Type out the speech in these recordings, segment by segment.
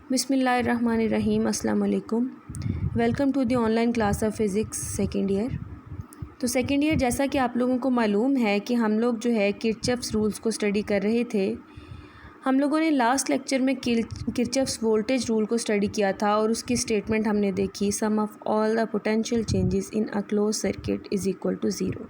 बिस्मिल्लाहिर्रहमानिर्रहीम। अस्सलाम वालेकुम। Welcome to the online class of physics second year. तो सेकेंड ईयर जैसा कि आप लोगों को मालूम है कि हम लोग जो है किरचॉफ्स रूल्स को स्टडी कर रहे थे। हम लोगों ने लास्ट लेक्चर में किरचॉफ्स वोल्टेज रूल को स्टडी किया था और उसकी स्टेटमेंट हमने देखी, sum of all the potential changes in a close circuit is equal to zero.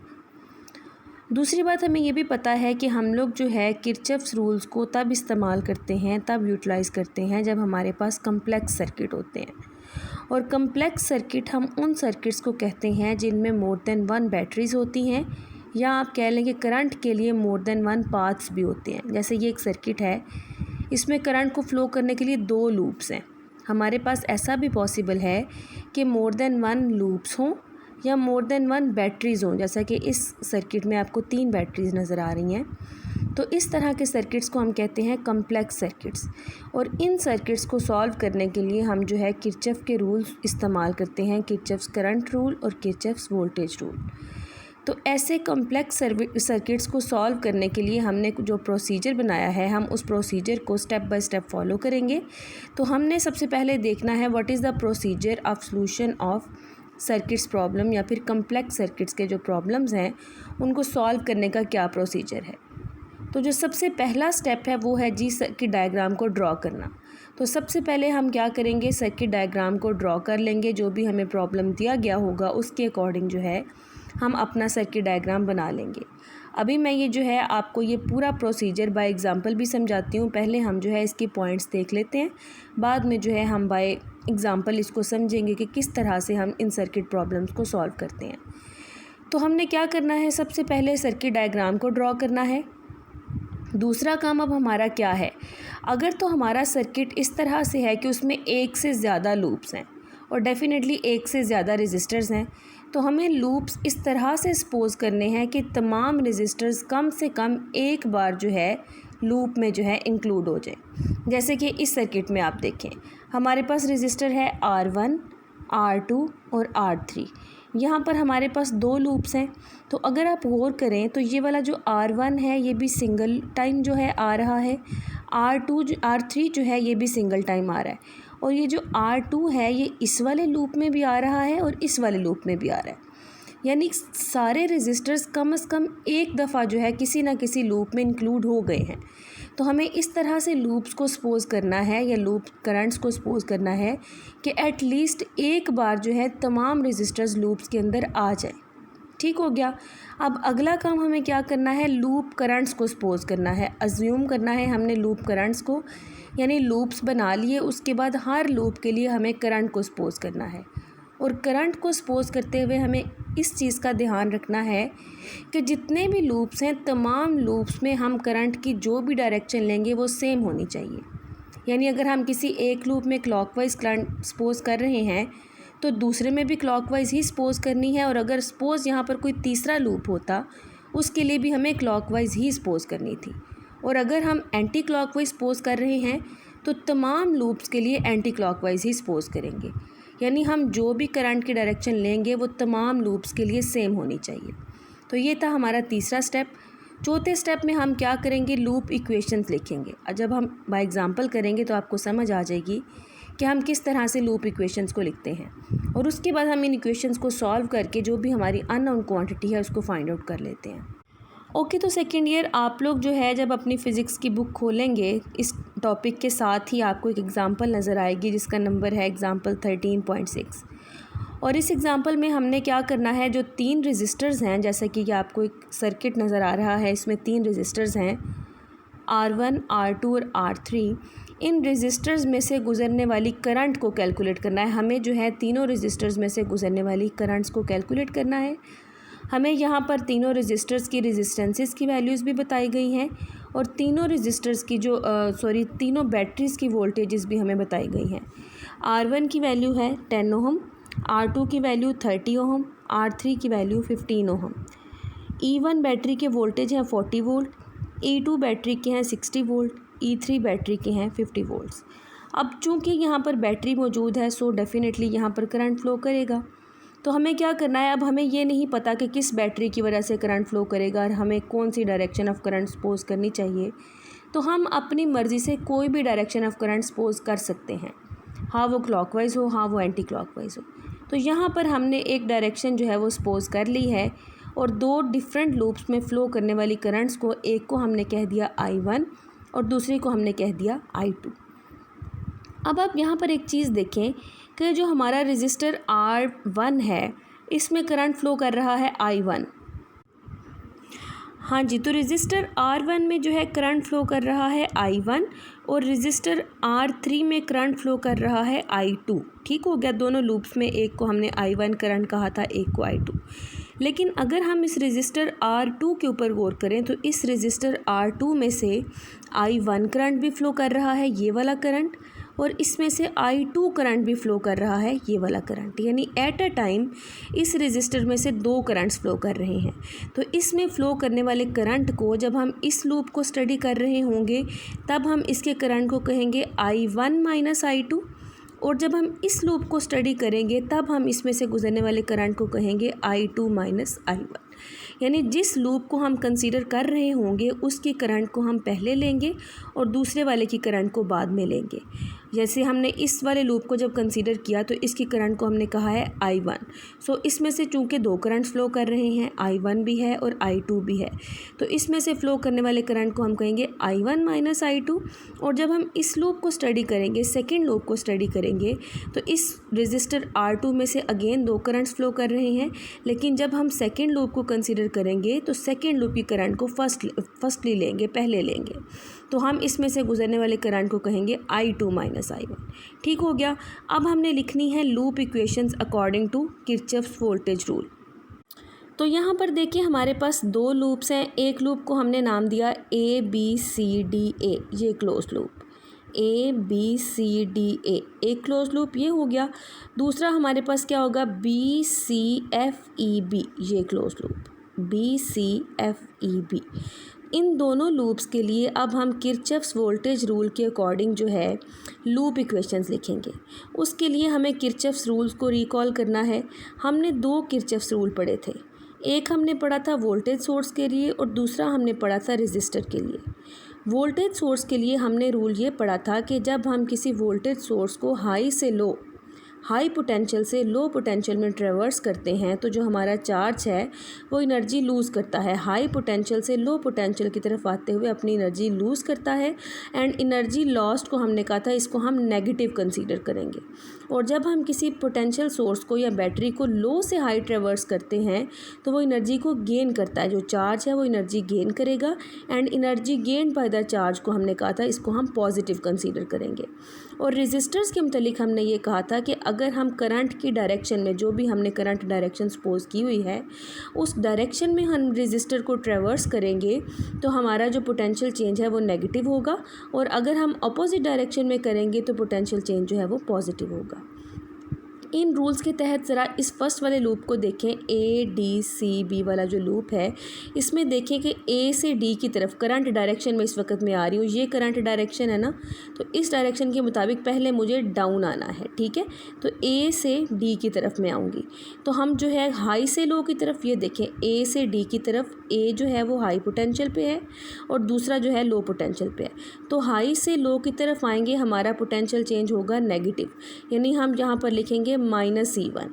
दूसरी बात हमें ये भी पता है कि हम लोग जो है किरचॉफ्स रूल्स को तब इस्तेमाल करते हैं, तब यूटिलाइज़ करते हैं जब हमारे पास कम्प्लेक्स सर्किट होते हैं। और कम्प्लेक्स सर्किट हम उन सर्किट्स को कहते हैं जिनमें मोर देन वन बैटरीज़ होती हैं, या आप कह लें कि करंट के लिए मोर देन वन पाथ्स भी होते हैं। जैसे ये एक सर्किट है, इसमें करंट को फ़्लो करने के लिए दो लूप्स हैं। हमारे पास ऐसा भी पॉसिबल है कि मोर देन वन लूप्स हों या मोर देन वन बैटरीज़ हों, जैसा कि इस सर्किट में आपको 3 बैटरीज़ नज़र आ रही हैं। तो इस तरह के सर्किट्स को हम कहते हैं कम्प्लेक्स सर्किट्स। और इन सर्किट्स को सॉल्व करने के लिए हम जो है किरचॉफ के रूल्स इस्तेमाल करते हैं, किरचॉफ्स करंट रूल और किरचॉफ्स वोल्टेज रूल। तो ऐसे कम्प्लेक्स सर्किट्स को सॉल्व करने के लिए हमने जो प्रोसीजर बनाया है, हम उस प्रोसीजर को स्टेप बाय स्टेप फॉलो करेंगे। तो हमने सबसे पहले देखना है what is the procedure of solution of circuits problem, या फिर कम्प्लेक्स सर्किट्स के जो प्रॉब्लम्स हैं उनको सॉल्व करने का क्या प्रोसीजर है। तो जो सबसे पहला स्टेप है वो है जी सर्किट डायग्राम को ड्रॉ करना। तो सबसे पहले हम क्या करेंगे, सर्किट डायग्राम को ड्रॉ कर लेंगे। जो भी हमें प्रॉब्लम दिया गया होगा उसके अकॉर्डिंग जो है हम अपना सर्किट डायग्राम बना लेंगे। अभी मैं ये जो है आपको ये पूरा प्रोसीजर बाय एग्जांपल भी समझाती हूँ। पहले हम जो है इसकी पॉइंट्स देख लेते हैं, बाद में जो है हम बाय एग्जांपल इसको समझेंगे कि किस तरह से हम इन सर्किट प्रॉब्लम्स को सॉल्व करते हैं। तो हमने क्या करना है, सबसे पहले सर्किट डायग्राम को ड्रॉ करना है। दूसरा काम अब हमारा क्या है, अगर तो हमारा सर्किट इस तरह से है कि उसमें एक से ज़्यादा लूप्स हैं और डेफिनेटली एक से ज़्यादा रेजिस्टर्स हैं, तो हमें लूप्स इस तरह से सपोज करने हैं कि तमाम रेजिस्टर्स कम से कम एक बार जो है लूप में जो है इंक्लूड हो जाए। जैसे कि इस सर्किट में आप देखें, हमारे पास रेजिस्टर है R1, R2 और R3। यहाँ पर हमारे पास दो लूप्स हैं। तो अगर आप गौर करें तो ये वाला जो R1 है ये भी सिंगल टाइम जो है आ रहा है, R3 जो है ये भी सिंगल टाइम आ रहा है, और ये जो R2 है ये इस वाले लूप में भी आ रहा है और इस वाले लूप में भी आ रहा है। यानी सारे रेजिस्टर्स कम से कम एक दफ़ा जो है किसी ना किसी लूप में इंक्लूड हो गए हैं। तो हमें इस तरह से लूप्स को सपोज करना है, या लूप करंट्स को सपोज करना है कि एटलीस्ट एक बार जो है तमाम रेजिस्टर्स लूप्स के अंदर आ जाए। ठीक हो गया। अब अगला काम हमें क्या करना है, लूप करंट्स को सपोज करना है। अज्यूम करना है हमने लूप करंट्स को, यानी लूप्स बना लिए, उसके बाद हर लूप के लिए हमें करंट को सपोज करना है। और करंट को सपोज करते हुए हमें इस चीज़ का ध्यान रखना है कि जितने भी लूप्स हैं तमाम लूप्स में हम करंट की जो भी डायरेक्शन लेंगे वो सेम होनी चाहिए। यानी अगर हम किसी एक लूप में क्लॉकवाइज करंट सपोज कर रहे हैं तो दूसरे में भी क्लॉकवाइज ही सपोज करनी है, और अगर सपोज यहाँ पर कोई तीसरा लूप होता उसके लिए भी हमें क्लॉकवाइज ही सपोज करनी थी। और अगर हम एंटी क्लॉकवाइज सपोज कर रहे हैं तो तमाम लूप्स के लिए एंटी क्लॉकवाइज ही सपोज करेंगे। यानी हम जो भी करंट की डायरेक्शन लेंगे वो तमाम लूप्स के लिए सेम होनी चाहिए। तो ये था हमारा तीसरा स्टेप। चौथे स्टेप में हम क्या करेंगे, लूप इक्वेशंस लिखेंगे। और जब हम बाय एग्जांपल करेंगे तो आपको समझ आ जाएगी कि हम किस तरह से लूप इक्वेशंस को लिखते हैं, और उसके बाद हम इन इक्वेशंस को सॉल्व करके जो भी हमारी अननोन क्वांटिटी है उसको फाइंड आउट कर लेते हैं। ओके, तो सेकेंड ईयर आप लोग जो है जब अपनी फ़िज़िक्स की बुक खोलेंगे, इस टॉपिक के साथ ही आपको एक एग्ज़ाम्पल नज़र आएगी जिसका नंबर है एग्ज़ाम्पल 13.6। और इस एग्ज़ाम्पल में हमने क्या करना है, जो 3 रेजिस्टर्स हैं, जैसे कि आपको एक सर्किट नज़र आ रहा है, इसमें 3 रेजिस्टर्स हैं R1, R2 और R3। इन रेजिस्टर्स में से गुज़रने वाली करंट को कैलकुलेट करना है। हमें जो है तीनों रेजिस्टर्स में से गुज़रने वाली करंट्स को कैलकुलेट करना है। हमें यहाँ पर तीनों रेजिस्टर्स की रेजिस्टेंसेस की वैल्यूज़ भी बताई गई हैं, और तीनों रेजिस्टर्स की जो तीनों बैटरीज़ की वोल्टेजेस भी हमें बताई गई हैं। R1 की वैल्यू है 10 ओहम, R2 की वैल्यू 30 ओहम, R3 की वैल्यू 15 ओहम। E1 बैटरी के वोल्टेज हैं 40 वोल्ट, E2 बैटरी के हैं 60 वोल्ट, E3 बैटरी के हैं 50 वोल्ट्स। अब चूँकि यहाँ पर बैटरी मौजूद है सो डेफिनेटली यहाँ पर करंट फ़्लो करेगा। तो हमें क्या करना है, अब हमें ये नहीं पता कि किस बैटरी की वजह से करंट फ़्लो करेगा और हमें कौन सी डायरेक्शन ऑफ करंट सपोज करनी चाहिए। तो हम अपनी मर्ज़ी से कोई भी डायरेक्शन ऑफ करंट सपोज कर सकते हैं, हाँ वो क्लॉकवाइज हो, हाँ वो एंटी क्लॉकवाइज हो। तो यहाँ पर हमने एक डायरेक्शन जो है वो सपोज कर ली है और दो डिफरेंट लूप्स में फ़्लो करने वाली करंट्स को, एक को हमने कह दिया I1 और दूसरी को हमने कह दिया I2। अब आप यहाँ पर एक चीज़ देखें कि जो हमारा रजिस्टर R1 है इसमें करंट फ़्लो कर रहा है I1। हाँ जी, तो रजिस्टर R1 में जो है करंट फ़्लो कर रहा है I1 और रजिस्टर R3 में करंट फ़्लो कर रहा है I2। ठीक हो गया, दोनों लूप्स में एक को हमने I1 करंट कहा था, एक को I2। लेकिन अगर हम इस रजिस्टर R2 के ऊपर गौर करें तो इस रजिस्टर R2 में से I1 करंट भी फ़्लो कर रहा है, ये वाला करंट, और इसमें से I2 करंट भी फ़्लो कर रहा है, ये वाला करंट। यानी एट अ टाइम इस रजिस्टर में से दो करंट्स फ़्लो कर रहे हैं। तो इसमें फ़्लो करने वाले करंट को जब हम इस लूप को स्टडी कर रहे होंगे तब हम इसके करंट को कहेंगे I1 माइनस I2, और जब हम इस लूप को स्टडी करेंगे तब हम इसमें से गुजरने वाले करंट को कहेंगे I2 माइनस I1। यानी जिस लूप को हम कंसीडर कर रहे होंगे उसकी करंट को हम पहले लेंगे और दूसरे वाले की करंट को बाद में लेंगे। जैसे हमने इस वाले लूप को जब कंसीडर किया तो इसकी करंट को हमने कहा है I1। सो इसमें से चूंकि दो करंट्स फ़्लो कर रहे हैं, I1 भी है और I2 भी है, तो इसमें से फ़्लो करने वाले करंट को हम कहेंगे I1 माइनस I2। और जब हम इस लूप को स्टडी करेंगे, सेकेंड लूप को स्टडी करेंगे, तो इस रजिस्टर R2 में से अगेन दो करंट्स फ़्लो कर रहे हैं, लेकिन जब हम सेकेंड लूप को कंसीडर करेंगे तो सेकेंड लूप की करंट को फर्स्टली लेंगे, पहले लेंगे। तो हम इसमें से गुजरने वाले करंट को कहेंगे I2 माइनस I1। ठीक हो गया। अब हमने लिखनी है loop equations according to Kirchhoff's voltage rule. तो यहाँ पर देखिए हमारे पास दो लूप्स हैं। एक लूप को हमने नाम दिया ABCDA, ये क्लोज लूप, ABCDA एक क्लोज लूप ये हो गया। दूसरा हमारे पास क्या होगा, BCFEB, ये क्लोज लूप, BCFEB। इन दोनों लूप्स के लिए अब हम किरचॉफ्स वोल्टेज रूल के अकॉर्डिंग जो है लूप इक्वेशंस लिखेंगे। उसके लिए हमें किरचॉफ्स रूल्स को रिकॉल करना है। हमने दो किरचॉफ्स रूल पढ़े थे, एक हमने पढ़ा था वोल्टेज सोर्स के लिए और दूसरा हमने पढ़ा था रजिस्टर के लिए। वोल्टेज सोर्स के लिए हमने रूल ये पढ़ा था कि जब हम किसी वोल्टेज सोर्स को हाई पोटेंशियल से लो पोटेंशियल में ट्रेवर्स करते हैं तो जो हमारा चार्ज है वो एनर्जी लूज़ करता है, हाई पोटेंशियल से लो पोटेंशियल की तरफ आते हुए अपनी एनर्जी लूज़ करता है। एंड एनर्जी लॉस्ट को हमने कहा था इसको हम नेगेटिव कंसीडर करेंगे। और जब हम किसी पोटेंशियल सोर्स को या बैटरी को लो से हाई ट्रेवर्स करते हैं तो वो एनर्जी को गेन करता है, जो चार्ज है वो एनर्जी गेन करेगा। And energy gain by the charge को हमने कहा था इसको हम पॉजिटिव कंसीडर करेंगे। और रेजिस्टर्स के मुतालिक हमने ये कहा था कि अगर हम करंट की डायरेक्शन में, जो भी हमने करंट डायरेक्शन सपोज की हुई है, उस डायरेक्शन में हम रेजिस्टर को ट्रेवर्स करेंगे तो हमारा जो पोटेंशियल चेंज है वो नेगेटिव होगा, और अगर हम अपोजिट डायरेक्शन में करेंगे तो पोटेंशियल चेंज जो है वो पॉजिटिव होगा। इन रूल्स के तहत ज़रा इस फर्स्ट वाले लूप को देखें, ADCB वाला जो लूप है, इसमें देखें कि A से D की तरफ करंट डायरेक्शन में इस वक्त मैं आ रही हूँ। ये करंट डायरेक्शन है ना, तो इस डायरेक्शन के मुताबिक पहले मुझे डाउन आना है, ठीक है। तो A से D की तरफ मैं आऊँगी। तो हम जो है हाई से लो की तरफ, ये देखें A से D की तरफ, A जो है वो हाई पोटेंशियल पे है और दूसरा जो है लो पोटेंशियल पे है। तो हाई से लो की तरफ आएंगे, हमारा पोटेंशियल चेंज होगा नेगेटिव, यानी हम यहाँ पर लिखेंगे -C1।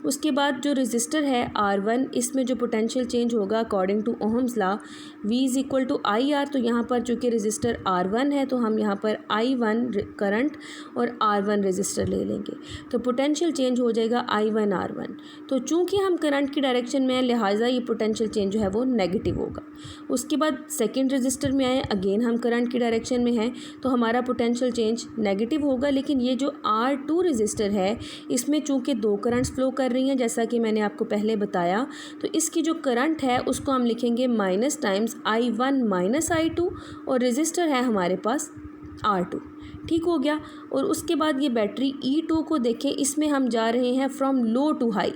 उसके बाद जो रेजिस्टर है R1, इसमें जो पोटेंशियल चेंज होगा according to Ohm's law V is equal to IR। तो यहाँ पर चूँकि रेजिस्टर R1 है तो हम यहाँ पर I1 करंट और R1 रेजिस्टर ले लेंगे, तो पोटेंशियल चेंज हो जाएगा I1 R1। तो चूँकि हम करंट की डायरेक्शन में हैं लिहाजा ये पोटेंशियल चेंज जो है वो नेगेटिव होगा। उसके बाद सेकेंड रेजिस्टर में आए, अगेन हम करंट की डायरेक्शन में हैं तो हमारा पोटेंशियल चेंज नेगेटिव होगा। लेकिन ये जो R2 रेजिस्टर है इसमें चूँकि दो करंट्स फ्लो कर रही हैं, जैसा कि मैंने आपको पहले बताया, तो इसकी जो करंट है उसको हम लिखेंगे minus times I1 minus I2, और रेजिस्टर है हमारे पास R2। ठीक हो गया। और उसके बाद ये बैटरी E2 को देखें, इसमें हम जा रहे हैं from low to high,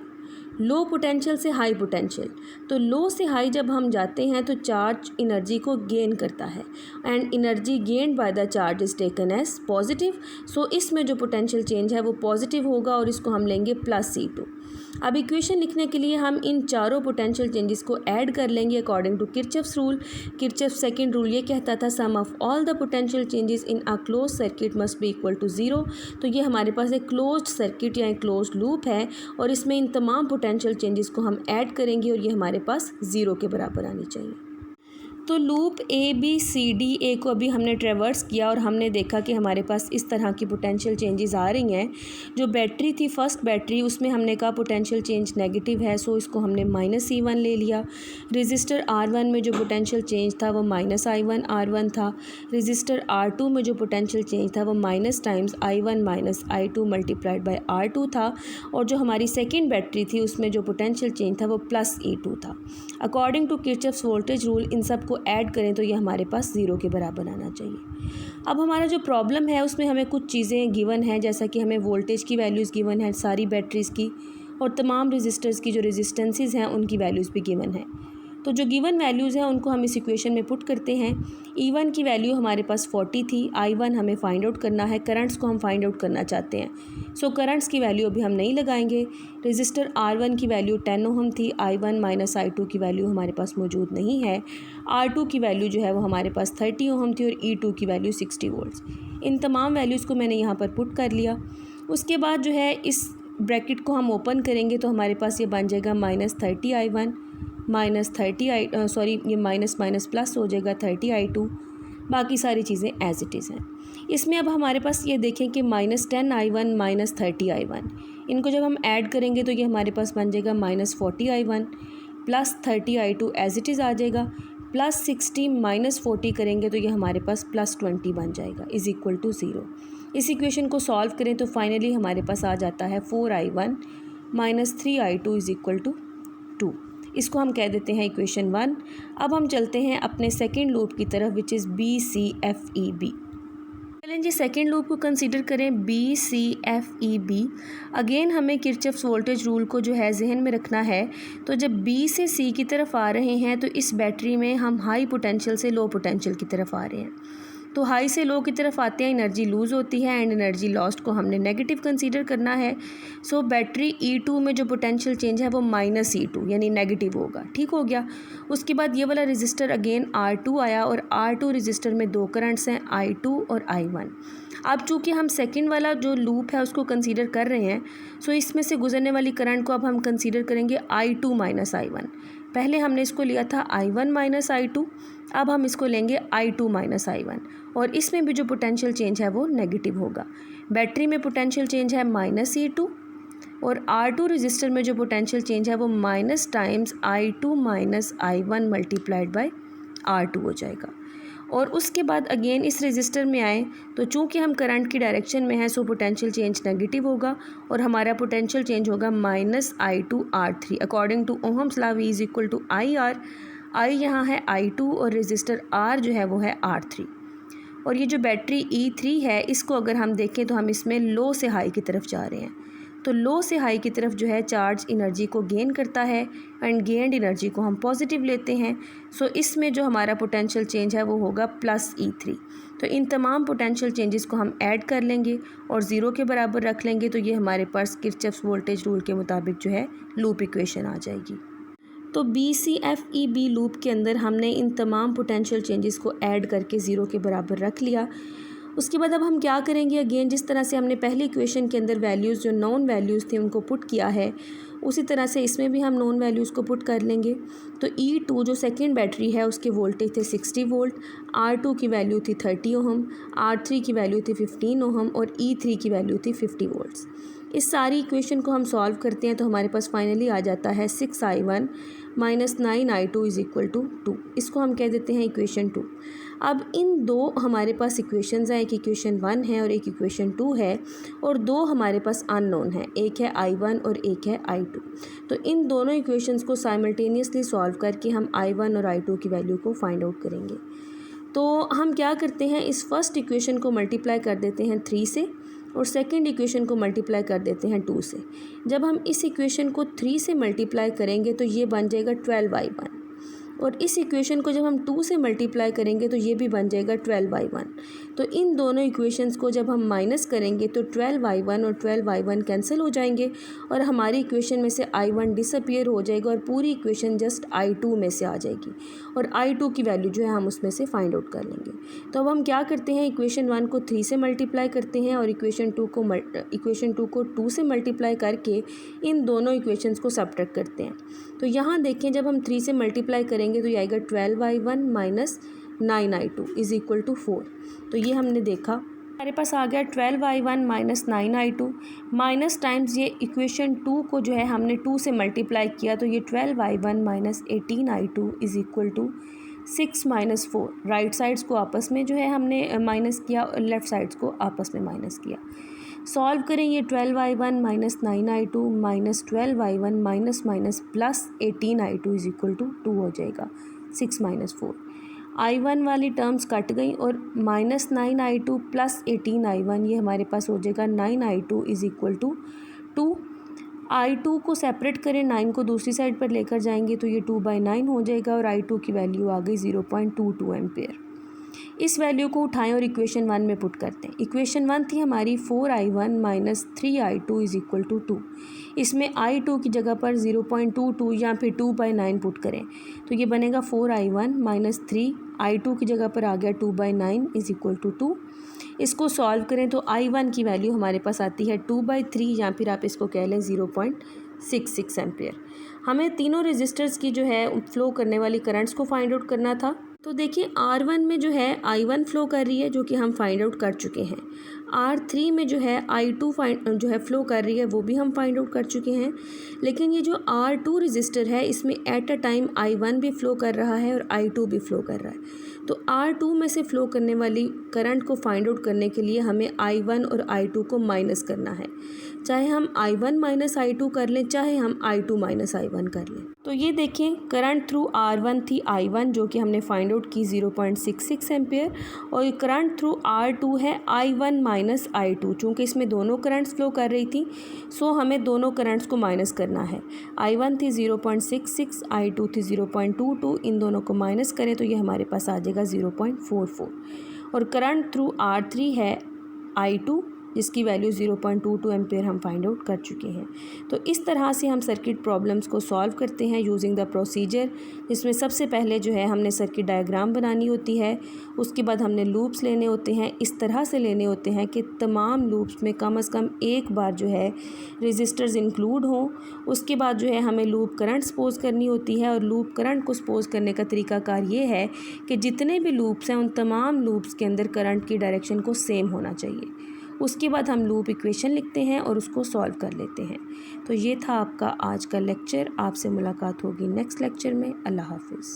low potential से हाई पोटेंशियल। तो लो से हाई जब हम जाते हैं तो चार्ज एनर्जी को गेन करता है, and energy gain by the charge is taken as positive. So इसमें जो पोटेंशियल चेंज है वो पॉजिटिव होगा और इसको हम लेंगे +C2। अब इक्वेशन लिखने के लिए हम इन चारों पोटेंशियल चेंजेस को ऐड कर लेंगे according to Kirchhoff's rule. Kirchhoff second rule ये कहता था sum of all the potential changes in a close circuit must be equal to zero. तो ये हमारे पास एक क्लोज्ड सर्किट या एक क्लोज्ड लूप है और इसमें इन तमाम पोटेंशियल चेंजेस को हम ऐड करेंगे और ये हमारे पास ज़ीरो के बराबर आनी चाहिए। तो लूप ABCDA को अभी हमने ट्रेवर्स किया और हमने देखा कि हमारे पास इस तरह की पोटेंशियल चेंजेस आ रही हैं। जो बैटरी थी फर्स्ट बैटरी, उसमें हमने कहा पोटेंशियल चेंज नेगेटिव है, सो इसको हमने -E1 ले लिया। रजिस्टर R1 में जो पोटेंशियल चेंज था वो -I1 R1 था। रजिस्टर R2 में जो पोटेंशियल चेंज था वो minus times I1 minus I2 multiplied by R2 था। और जो हमारी सेकेंड बैटरी थी उसमें जो पोटेंशियल चेंज था वो +E2 था। According to Kirchhoff's voltage rule इन सब को ऐड करें तो ये हमारे पास ज़ीरो के बराबर आना चाहिए। अब हमारा जो प्रॉब्लम है उसमें हमें कुछ चीज़ें गिवन हैं, जैसा कि हमें वोल्टेज की वैल्यूज़ गिवन है सारी बैटरीज़ की, और तमाम रजिस्टर्स की जो रेजिस्टेंसेस हैं उनकी वैल्यूज़ भी गिवन है। तो जो गिवन वैल्यूज़ हैं उनको हम इस इक्वेशन में पुट करते हैं। E1 की वैल्यू हमारे पास 40 थी, I1 हमें फाइंड आउट करना है, करंट्स को हम फाइंड आउट करना चाहते हैं। सो करंट्स की वैल्यू अभी हम नहीं लगाएंगे। रजिस्टर R1 की वैल्यू 10 ओहम थी, I1 माइनस I2 की वैल्यू हमारे पास मौजूद नहीं है। R2 की वैल्यू जो है वो हमारे पास 30 ओहम थी और E2 की वैल्यू 60 वोल्ट्स। इन तमाम वैल्यूज़ को मैंने यहाँ पर पुट कर लिया। उसके बाद जो है इस ब्रैकेट को हम ओपन करेंगे तो हमारे पास ये बन जाएगा -30 I1 ये माइनस माइनस प्लस हो जाएगा 30 I2। बाकी सारी चीज़ें एज इट इज़ हैं। इसमें अब हमारे पास ये देखें कि -10 I1 -30 I1, इनको जब हम ऐड करेंगे तो ये हमारे पास बन जाएगा -40 I1 plus 30 I2 as it is आ जाएगा, +60 -40 करेंगे तो ये हमारे पास +20 बन जाएगा इज़ इक्वल टू ज़ीरो। इस इक्वेशन को सॉल्व करें तो फाइनली हमारे पास आ जाता है 4 I1 -3 I2 is equal to 2। इसको हम कह देते हैं इक्वेशन 1। अब हम चलते हैं अपने सेकेंड लूप की तरफ विच इज़ BCFEB। चलें जी सेकेंड लूप को कंसीडर करें BCFEB। अगेन हमें किरचॉफ्स वोल्टेज रूल को जो है जहन में रखना है। तो जब B से C की तरफ आ रहे हैं तो इस बैटरी में हम हाई पोटेंशियल से लो पोटेंशियल की तरफ आ रहे हैं। तो हाई से लो की तरफ आते हैं एनर्जी लूज़ होती है एंड एनर्जी लॉस्ट को हमने नेगेटिव कंसीडर करना है। सो बैटरी E2 में जो पोटेंशियल चेंज है वो -E2 यानी नेगेटिव होगा। ठीक हो गया। उसके बाद ये वाला रजिस्टर अगेन R2 आया और R2 रजिस्टर में दो करंट्स हैं I2 और I1। अब चूँकि हम सेकंड वाला जो लूप है उसको कंसीडर कर रहे हैं, सो इसमें से गुजरने वाली करंट को अब हम कंसीडर करेंगे I2 माइनस I1। पहले हमने इसको लिया था I1 माइनस I2, अब हम इसको लेंगे I2 माइनस I1 और इसमें भी जो पोटेंशियल चेंज है वो नेगेटिव होगा। बैटरी में पोटेंशियल चेंज है -E2 और R2 रजिस्टर में जो पोटेंशियल चेंज है वो minus times I2 minus I1 multiplied by R2 हो जाएगा। और उसके बाद अगेन इस रजिस्टर में आए तो चूंकि हम करंट की डायरेक्शन में है सो पोटेंशियल चेंज नेगेटिव होगा और हमारा पोटेंशियल चेंज होगा -I2 R3। According to Ohm's law V is equal to IR। I यहाँ है I2 और रजिस्टर R जो है वो है R3। और ये जो बैटरी E3 है इसको अगर हम देखें तो हम इसमें लो से हाई की तरफ जा रहे हैं। तो लो से हाई की तरफ जो है चार्ज एनर्जी को गेन करता है एंड गेन्ड एनर्जी को हम पॉजिटिव लेते हैं। सो इसमें जो हमारा पोटेंशियल चेंज है वो होगा +E3। तो इन तमाम पोटेंशियल चेंजेस को हम ऐड कर लेंगे और ज़ीरो के बराबर रख लेंगे तो ये हमारे पास किरचॉफ्स वोल्टेज रूल के मुताबिक जो है लूप इक्वेशन आ जाएगी। तो BCFEB लूप के अंदर हमने इन तमाम पोटेंशियल चेंजेस को ऐड करके ज़ीरो के बराबर रख लिया। उसके बाद अब हम क्या करेंगे, अगेन जिस तरह से हमने पहली इक्वेशन के अंदर वैल्यूज़ जो नॉन वैल्यूज़ थी उनको पुट किया है उसी तरह से इसमें भी हम नॉन वैल्यूज़ को पुट कर लेंगे। तो E2 जो सेकेंड बैटरी है उसके वोल्टेज थे 60 वोल्ट, R2 की वैल्यू थी 30 ओहम, R3 की वैल्यू थी 15 ओहम और E3 की वैल्यू थी 50 वोल्ट्स। इस सारी इक्वेशन को हम सॉल्व करते हैं तो हमारे पास फाइनली आ जाता है 6I1 minus 9I2 is equal to 2। इसको हम कह देते हैं इक्वेशन 2। अब इन दो हमारे पास इक्वेशंस हैं, एक इक्वेशन 1 है और एक इक्वेशन 2 है और दो हमारे पास अननोन है, एक है I1 और एक है I2। तो इन दोनों इक्वेशंस को साइमल्टेनियसली सॉल्व करके हम I1 और I2 की वैल्यू को फाइंड आउट करेंगे। तो हम क्या करते हैं, इस फर्स्ट इक्वेशन को मल्टीप्लाई कर देते हैं 3 से और सेकंड इक्वेशन को मल्टीप्लाई कर देते हैं 2 से। जब हम इस इक्वेशन को 3 से मल्टीप्लाई करेंगे तो ये बन जाएगा 12I1 और इस इक्वेशन को जब हम 2 से मल्टीप्लाई करेंगे तो ये भी बन जाएगा 12y1। तो इन दोनों इक्वेशंस को जब हम माइनस करेंगे तो 12y1 और 12y1 कैंसिल हो जाएंगे और हमारी इक्वेशन में से i1 डिसअपियर हो जाएगा और पूरी इक्वेशन जस्ट i2 में से आ जाएगी और i2 की वैल्यू जो है हम उसमें से फाइंड आउट कर लेंगे। तो अब हम क्या करते हैं, इक्वेशन 1 को 3 से मल्टीप्लाई करते हैं और इक्वेशन 2 को 2 से मल्टीप्लाई करके इन दोनों इक्वेशंस को सब्ट्रैक्ट करते हैं। तो यहाँ देखें, जब हम 3 से मल्टीप्लाई करेंगे तो ये आएगा 12y1 minus 9i2 is equal to 4। तो ये हमने देखा, हमारे पास आ गया 12y1 minus 9i2 minus times ये इक्वेशन 2 को जो है हमने 2 से मल्टीप्लाई किया तो ये 12y1 minus 18i2 is equal to 6 minus 4। Right sides को आपस में जो है हमने माइनस किया और लेफ़्ट साइड्स को आपस में माइनस किया। सॉल्व करें, ये 12y1 minus 9i2 minus 12y1 minus minus plus 18i2 is equal to 2 हो जाएगा, 6 माइनस 4। i1 वाली टर्म्स कट गई और माइनस 9i2 प्लस 18i1 ये हमारे पास हो जाएगा 9i2 is equal to 2। i2 को सेपरेट करें, 9 को दूसरी साइड पर लेकर जाएंगे तो ये 2/9 हो जाएगा और i2 की वैल्यू आ गई 0.22 एम्पेयर। इस वैल्यू को उठाएं और इक्वेशन 1 में पुट करते हैं। इक्वेशन 1 थी हमारी 4i1 minus 3i2 is equal to 2। इसमें i2 की जगह पर 0.22 या फिर 2/9 पुट करें तो ये बनेगा 4i1 माइनस 3, i2 की जगह पर आ गया 2/9 इज़ इक्वल टू 2। इसको सॉल्व करें तो i1 की वैल्यू हमारे पास आती है 2/3 या फिर आप इसको कह लें 0.66 एम्पेयर। हमें तीनों रेजिस्टर्स की जो है फ्लो करने वाली करंट्स को फाइंड आउट करना था। तो देखिए, R1 में जो है I1 फ्लो कर रही है जो कि हम फाइंड आउट कर चुके हैं। R3 में जो है I2 जो है फ्लो कर रही है वो भी हम फाइंड आउट कर चुके हैं। लेकिन ये जो R2 रजिस्टर है इसमें एट अ टाइम I1 भी फ्लो कर रहा है और I2 भी फ्लो कर रहा है। तो R2 में से फ्लो करने वाली करंट को फाइंड आउट करने के लिए हमें I1 और I2 को माइनस करना है। चाहे हम I1 माइनस I2 कर लें, चाहे हम I2 माइनस I1 कर लें। तो ये देखें, करंट थ्रू R1 थी I1 जो कि हमने फाइंड आउट की 0.66 एम्पेयर और करंट थ्रू R2 है I1 माइनस I2। चूँकि इसमें दोनों करंट्स फ्लो कर रही थी सो हमें दोनों करंट्स को माइनस करना है। I1 थी 0.66, I2 थी 0.22, इन दोनों को माइनस करें तो ये हमारे पास आ जाएगा 0.44। और करंट थ्रू R3 है I2 जिसकी वैल्यू 0.22 एम्पेयर हम फाइंड आउट कर चुके हैं। तो इस तरह से हम सर्किट प्रॉब्लम्स को सॉल्व करते हैं यूजिंग द प्रोसीजर, जिसमें सबसे पहले जो है हमने सर्किट डायग्राम बनानी होती है, उसके बाद हमने लूप्स लेने होते हैं। इस तरह से लेने होते हैं कि तमाम लूप्स में कम से कम एक बार जो है रेजिस्टर्स इंक्लूड हों। उसके बाद जो है हमें लूप करंट सपोज करनी होती है और लूप करंट को सपोज करने का तरीकाकार ये है कि जितने भी लूप्स हैं उन तमाम लूप्स के अंदर करंट की डायरेक्शन को सेम होना चाहिए। उसके बाद हम लूप इक्वेशन लिखते हैं और उसको सॉल्व कर लेते हैं। तो ये था आपका आज का लेक्चर। आपसे मुलाकात होगी नेक्स्ट लेक्चर में। अल्लाह हाफिज़।